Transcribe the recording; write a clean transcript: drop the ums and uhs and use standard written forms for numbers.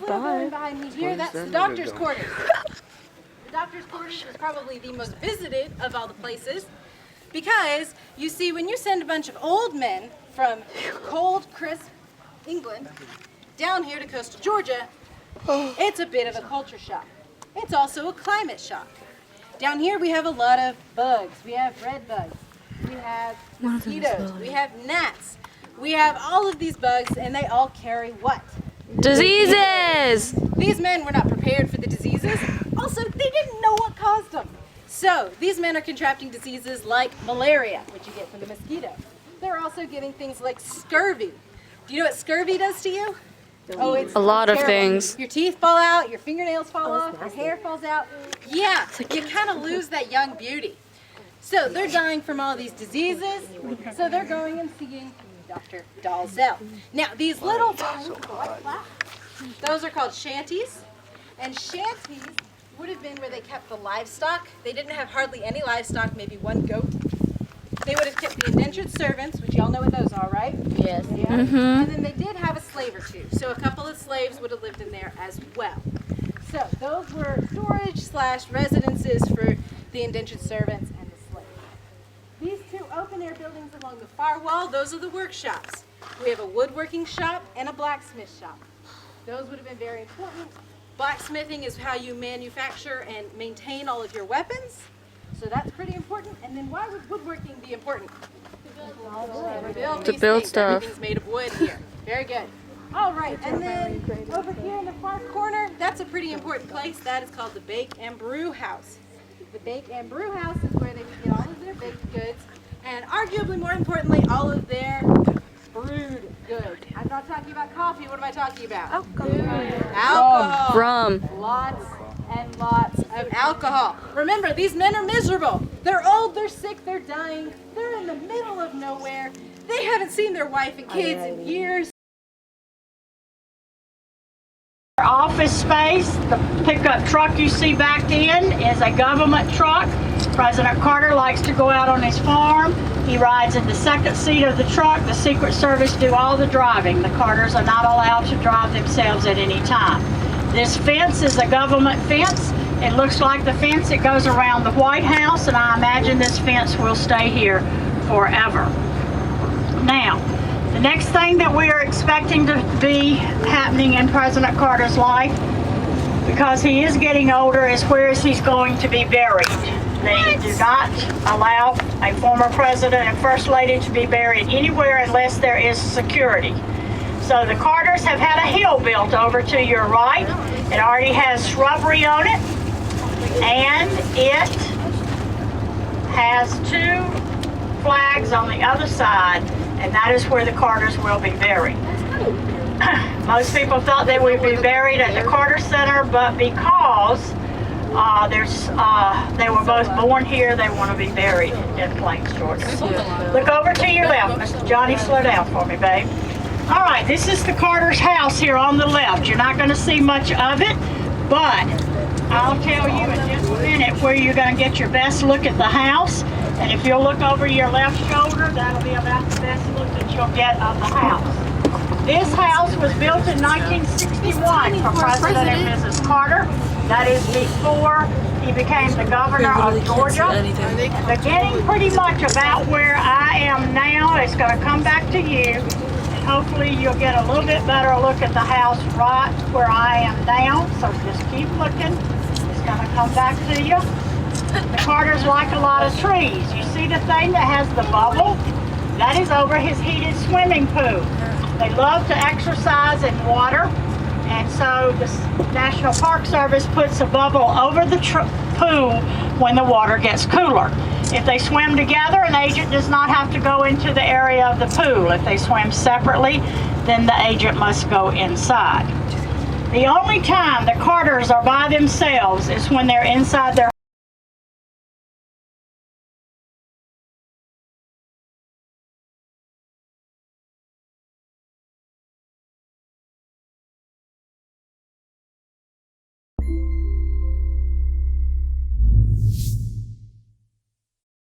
little building behind me here, that's the doctor's quarters. The doctor's quarters is probably the most visited of all the places because, you see, when you send a bunch of old men from cold, crisp England down here to coastal Georgia, it's a bit of a culture shock. It's also a climate shock. Down here we have a lot of bugs. We have red bugs. We have mosquitoes. We have gnats. We have all of these bugs, and they all carry what? Diseases! These men were not prepared for the diseases. Also, they didn't know what caused them. So, these men are contracting diseases like malaria, which you get from the mosquito. They're also getting things like scurvy. Do you know what scurvy does to you? Oh, it's a lot terrible. of things. Your teeth fall out, your fingernails fall off, your hair falls out. Yeah, you kind of lose that young beauty. So they're dying from all these diseases, so they're going and seeing Dr. Dalzell. Now, these little bugs, those are called shanties, and shanties would have been where they kept the livestock. They didn't have hardly any livestock, maybe one goat. They would have kept the indentured servants, which y'all know what those are, right? Yes. Yeah. Mm-hmm. And then they did have a slave or two, so a couple of slaves would have lived in there as well. So those were storage/residences for the indentured servants and the slaves. These two open-air buildings along the far wall, those are the workshops. We have a woodworking shop and a blacksmith shop. Those would have been very important. Blacksmithing is how you manufacture and maintain all of your weapons. So that's pretty important. And then why would woodworking be important? To build stuff. Everything's made of wood here. Very good. All right, and then over here in the far corner, that's a pretty important place. That is called the Bake and Brew House. The Bake and Brew House is where they would get all of their baked goods, and arguably more importantly, all of their brewed goods. I'm not talking about coffee. What am I talking about? Alcohol. Rum. Lots and lots of alcohol. Remember, these men are miserable. They're old, they're sick, they're dying. They're in the middle of nowhere. They haven't seen their wife and kids in years. Office space, the pickup truck you see back in is a government truck. President Carter likes to go out on his farm. He rides in the second seat of the truck. The Secret Service do all the driving. The Carters are not allowed to drive themselves at any time. This fence is a government fence. It looks like the fence that goes around the White House, and I imagine this fence will stay here forever. Now, the next thing that we are expecting to be happening in President Carter's life, because he is getting older, is where is he going to be buried. They do not allow a former president and first lady to be buried anywhere unless there is security. So the Carters have had a hill built over to your right. It already has shrubbery on it, and it has two flags on the other side, and that is where the Carters will be buried. Most people thought they would be buried at the Carter Center, but because they were both born here, they want to be buried in Plains, Georgia. Look over to your left. Mr. Johnny, slow down for me, babe. All right, this is the Carter's house here on the left. You're not going to see much of it, but I'll tell you in just a minute where you're going to get your best look at the house. And if you'll look over your left shoulder, that'll be about the best look that you'll get of the house. This house was built in 1961 for President and Mrs. Carter. That is before he became the governor of Georgia. Beginning pretty much about where I am now, it's going to come back to you. And hopefully you'll get a little bit better look at the house right where I am now. So just keep looking. It's going to come back to you. The Carters like a lot of trees. You see the thing that has the bubble? That is over his heated swimming pool. They love to exercise in water, and so the National Park Service puts a bubble over the pool when the water gets cooler. If they swim together, an agent does not have to go into the area of the pool. If they swim separately, then the agent must go inside. The only time the Carters are by themselves is when they're inside their